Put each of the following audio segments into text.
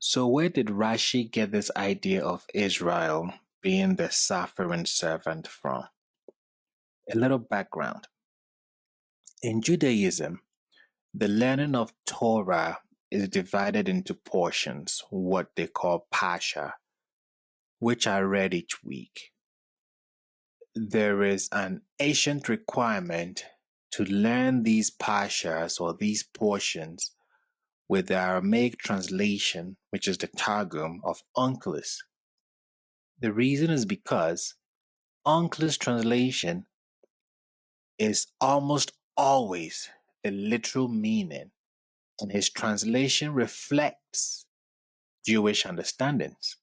So where did Rashi get this idea of Israel being the suffering servant from? A little background. In Judaism, the learning of Torah is divided into portions, what they call Pasha, which are read each week. There is an ancient requirement to learn these Pashas or these portions with the Aramaic translation, which is the Targum of Onkelos. The reason is because Onkelos' translation is almost always the literal meaning, and his translation reflects Jewish understandings.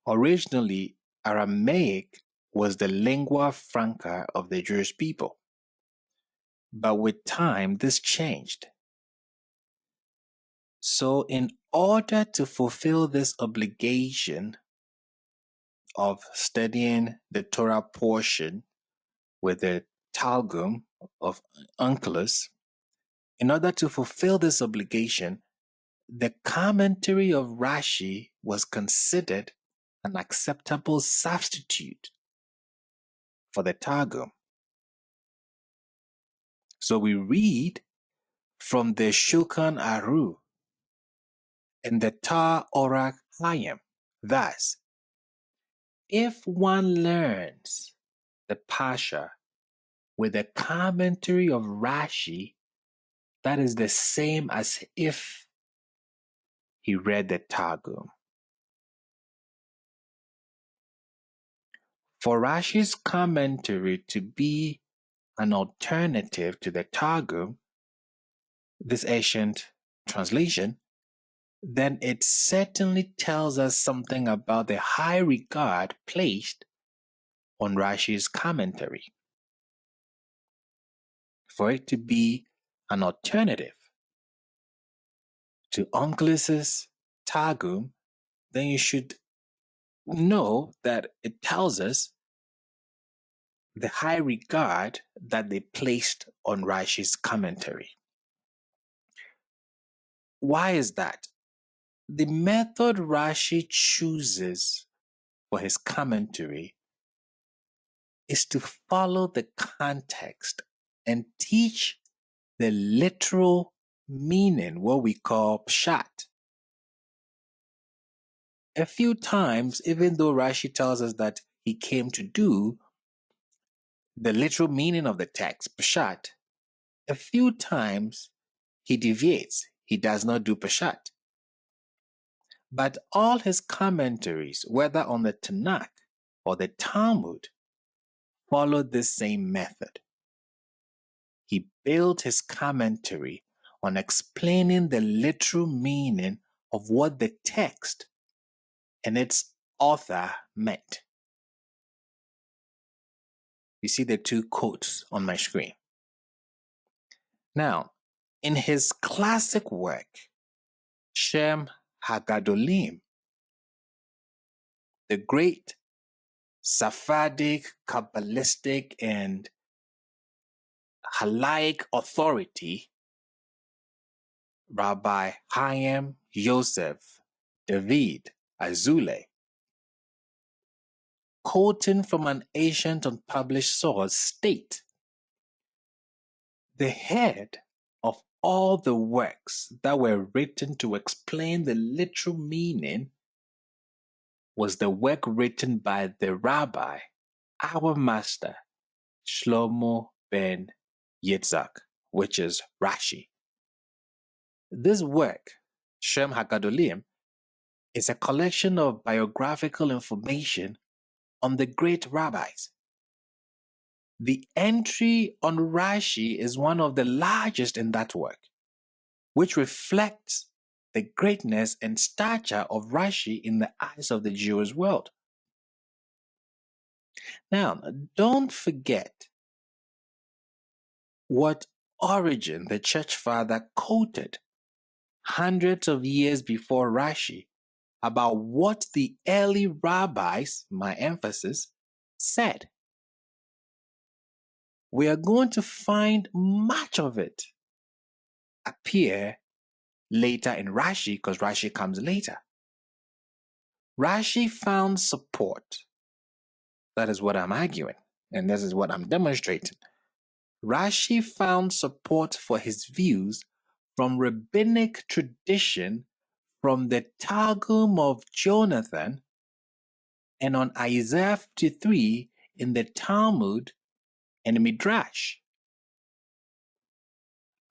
Originally, Aramaic was the lingua franca of the Jewish people, but with time this changed. So in order to fulfill this obligation of studying the Torah portion with the Targum of Onkelos, in order to fulfill this obligation, the commentary of Rashi was considered an acceptable substitute for the Targum. So we read from the Shulchan Aruch in the Tar Orach Hayim, thus, if one learns the Pasha with the commentary of Rashi, that is the same as if he read the Targum. For Rashi's commentary to be an alternative to the Targum, this ancient translation, then it certainly tells us something about the high regard placed on Rashi's commentary. For it to be an alternative to Onkelos' Targum, then you should know that it tells us the high regard that they placed on Rashi's commentary. Why is that? The method Rashi chooses for his commentary is to follow the context and teach the literal meaning, what we call pshat. A few times, even though Rashi tells us that he came to do the literal meaning of the text, pshat, a few times he deviates. He does not do pshat. But all his commentaries, whether on the Tanakh or the Talmud, followed this same method. He built his commentary on explaining the literal meaning of what the text and its author meant. You see the two quotes on my screen. Now, in his classic work, Shem Hagadolim, the great Sephardic, Kabbalistic, and Halaic authority, Rabbi Chaim Yosef David Azulay, quoting from an ancient unpublished source, state, the head of all the works that were written to explain the literal meaning was the work written by the rabbi, our master, Shlomo ben Yitzhak, which is Rashi. This work, Shem HaGadolim, is a collection of biographical information on the great rabbis. The entry on Rashi is one of the largest in that work, which reflects the greatness and stature of Rashi in the eyes of the Jewish world. Now, don't forget what Origen, the church father, quoted hundreds of years before Rashi about what the early rabbis, my emphasis, said. We are going to find much of it appear later in Rashi, because Rashi comes later. Rashi found support. That is what I'm arguing, and this is what I'm demonstrating. Rashi found support for his views from rabbinic tradition, from the Targum of Jonathan, and on Isaiah 53 in the Talmud and Midrash.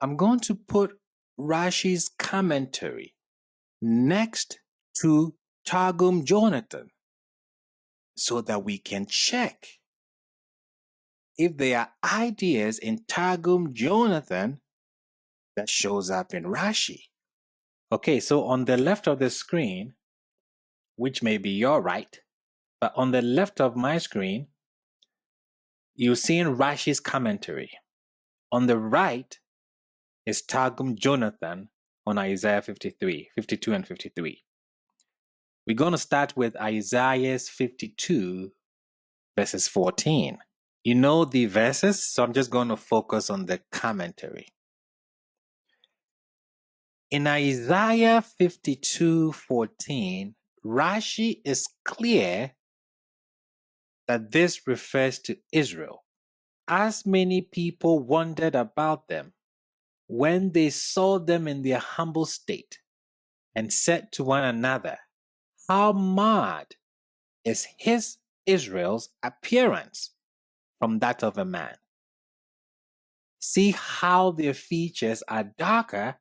I'm going to put Rashi's commentary next to Targum Jonathan so that we can check if there are ideas in Targum Jonathan that shows up in Rashi. Okay, so on the left of the screen, which may be your right, but on the left of my screen, you're seeing Rashi's commentary. On the right is Targum Jonathan on Isaiah 53, 52 and 53. We're going to start with Isaiah 52, verses 14. You know the verses, so I'm just going to focus on the commentary. In Isaiah 52:14, Rashi is clear that this refers to Israel. As many people wondered about them when they saw them in their humble state and said to one another, "How mad is his Israel's appearance from that of a man? See how their features are darker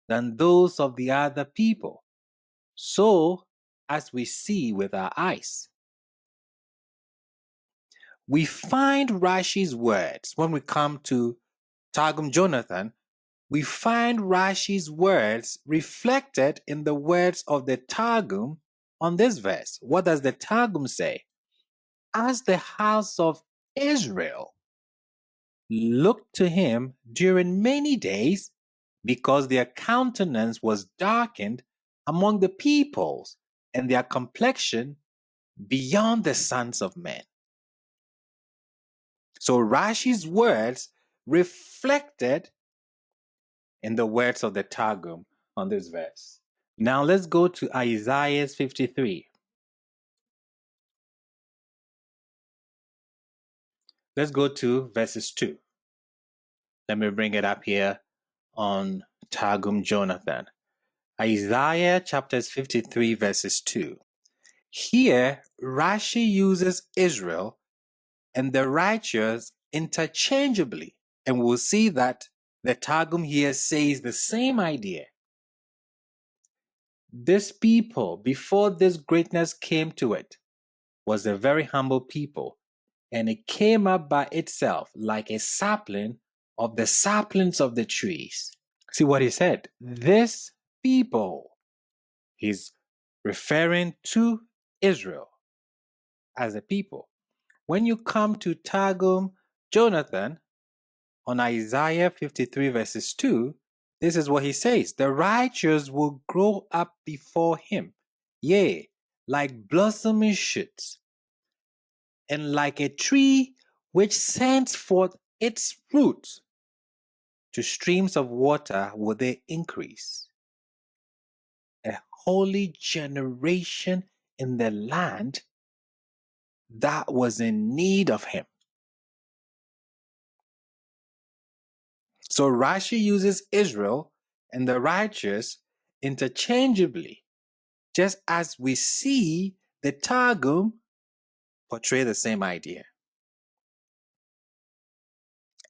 than those of the other people, so as we see with our eyes." We find Rashi's words when we come to Targum Jonathan. We find Rashi's words reflected in the words of the Targum on this verse. What does the Targum say? As the house of Israel looked to him during many days, because their countenance was darkened among the peoples, and their complexion beyond the sons of men. So Rashi's words reflected in the words of the Targum on this verse. Now let's go to Isaiah 53. Let's go to verses 2. Let me bring it up here on Targum Jonathan. Isaiah chapters 53 verses 2. Here, Rashi uses Israel and the righteous interchangeably, and we'll see that the Targum here says the same idea. This people, before this greatness came to it, was a very humble people, and it came up by itself like a sapling of the saplings of the trees. See what he said? This people. He's referring to Israel as a people. When you come to Targum Jonathan on Isaiah 53 verses 2, this is what he says. The righteous will grow up before him, yea, like blossoming shoots, and like a tree which sends forth its roots. To streams of water will they increase. A holy generation in the land that was in need of him. So Rashi uses Israel and the righteous interchangeably, just as we see the Targum portray the same idea.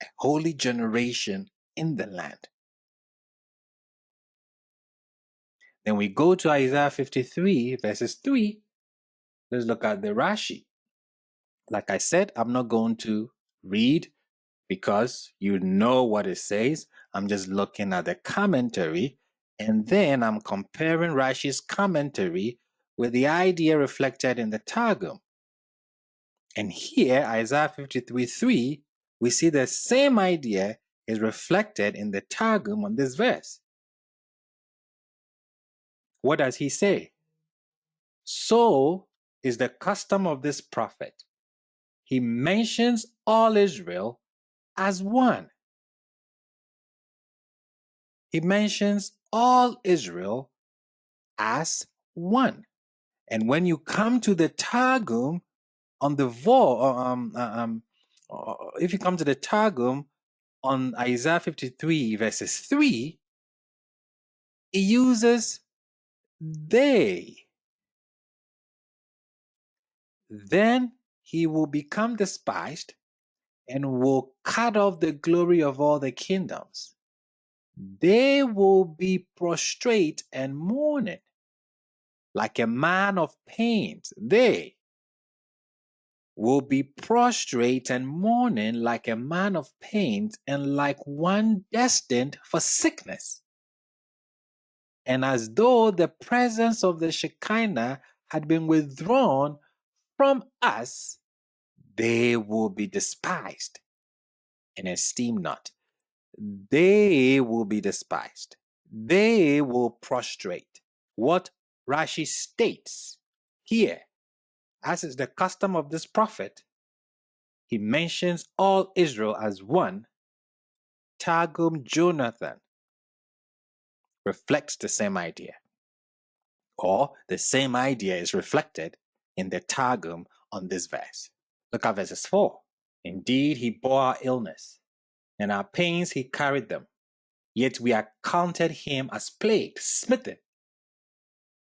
A holy generation in the land. Then we go to Isaiah 53 verses 3. Let's look at the Rashi. Like I said, I'm not going to read because you know what it says. I'm just looking at the commentary, and then I'm comparing Rashi's commentary with the idea reflected in the Targum. And here, Isaiah 53:3, we see the same idea is reflected in the Targum on this verse. What does he say? So is the custom of this prophet. He mentions all Israel as one. He mentions all Israel as one. And when you come to the Targum on the if you come to the Targum on Isaiah 53 verses 3, it uses they. Then he will become despised and will cut off the glory of all the kingdoms. They will be prostrate and mourning like a man of pains. They will be prostrate and mourning like a man of pains and like one destined for sickness. And as though the presence of the Shekinah had been withdrawn from us, they will be despised and esteemed not. They will be despised. They will prostrate. What Rashi states here, as is the custom of this prophet, he mentions all Israel as one. Targum Jonathan reflects the same idea, or the same idea is reflected in the Targum on this verse. Look at verses 4. Indeed, he bore our illness, and our pains he carried them. Yet we accounted him as plagued, smitten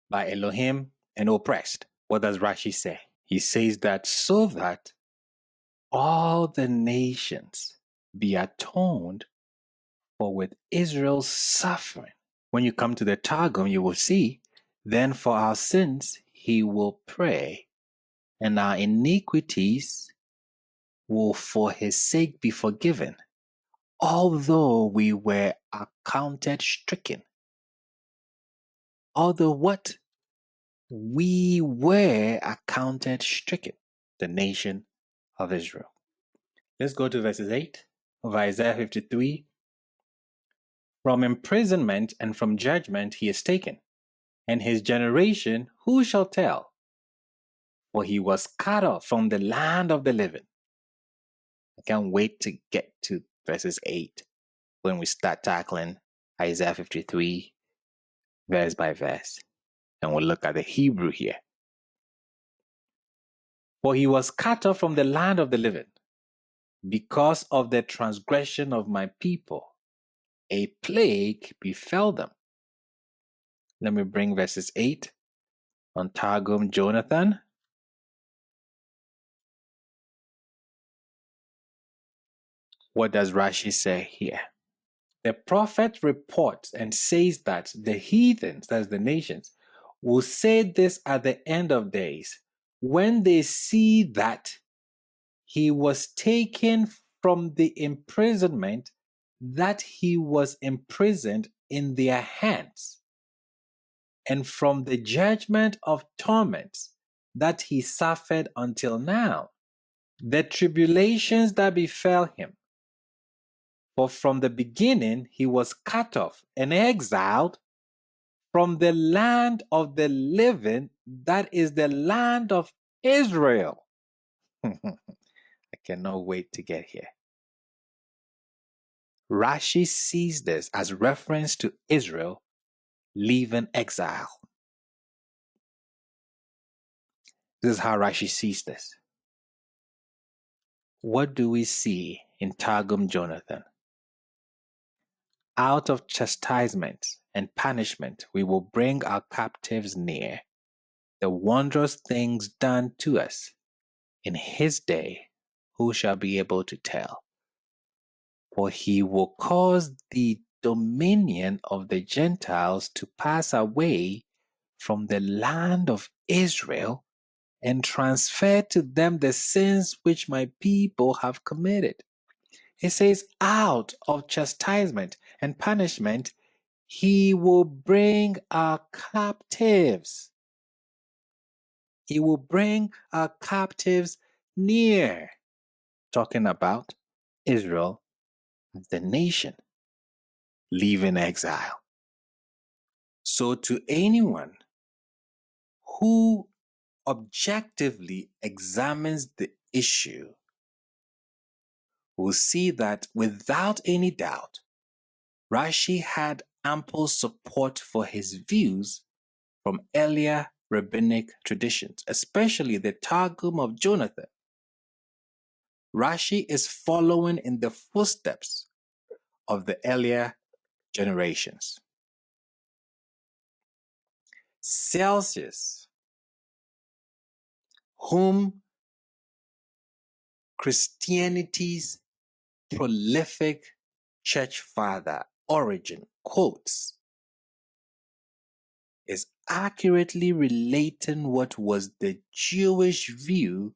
by Elohim, and oppressed. What does Rashi say? He says that so that all the nations be atoned for with Israel's suffering. When you come to the Targum, you will see, then for our sins he will pray, and our iniquities will for his sake be forgiven, although we were accounted stricken. Although what? We were accounted stricken, the nation of Israel. Let's go to verses 8 of Isaiah 53. From imprisonment and from judgment he is taken, and his generation who shall tell? For he was cut off from the land of the living. I can't wait to get to verses 8 when we start tackling Isaiah 53 verse by verse. And we'll look at the Hebrew here. For he was cut off from the land of the living because of the transgression of my people. A plague befell them. Let me bring verses 8 on Targum Jonathan. What does Rashi say here? The prophet reports and says that the heathens, that's the nations, will say this at the end of days, when they see that he was taken from the imprisonment that he was imprisoned in their hands, and from the judgment of torments that he suffered until now, the tribulations that befell him. For from the beginning he was cut off and exiled from the land of the living, that is the land of Israel. I cannot wait to get here. Rashi sees this as reference to Israel leaving exile. This is how Rashi sees this. What do we see in Targum Jonathan? Out of chastisement and punishment we will bring our captives near. The wondrous things done to us in his day, who shall be able to tell? For he will cause the dominion of the Gentiles to pass away from the land of Israel, and transfer to them the sins which my people have committed. It says, out of chastisement and punishment, he will bring our captives. He will bring our captives near. Talking about Israel as the nation leaving exile. So to anyone who objectively examines the issue will see that without any doubt, Rashi had ample support for his views from earlier rabbinic traditions, especially the Targum of Jonathan. Rashi is following in the footsteps of the earlier generations. Celsius, whom Christianity's prolific church father Origen quotes, is accurately relating what was the Jewish view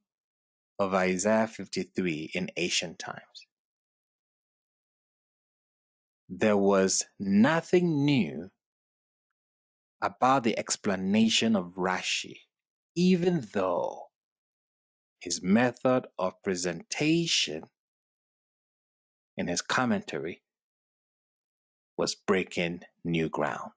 of Isaiah 53 in ancient times. There was nothing new about the explanation of Rashi, even though his method of presentation in his commentary was breaking new ground.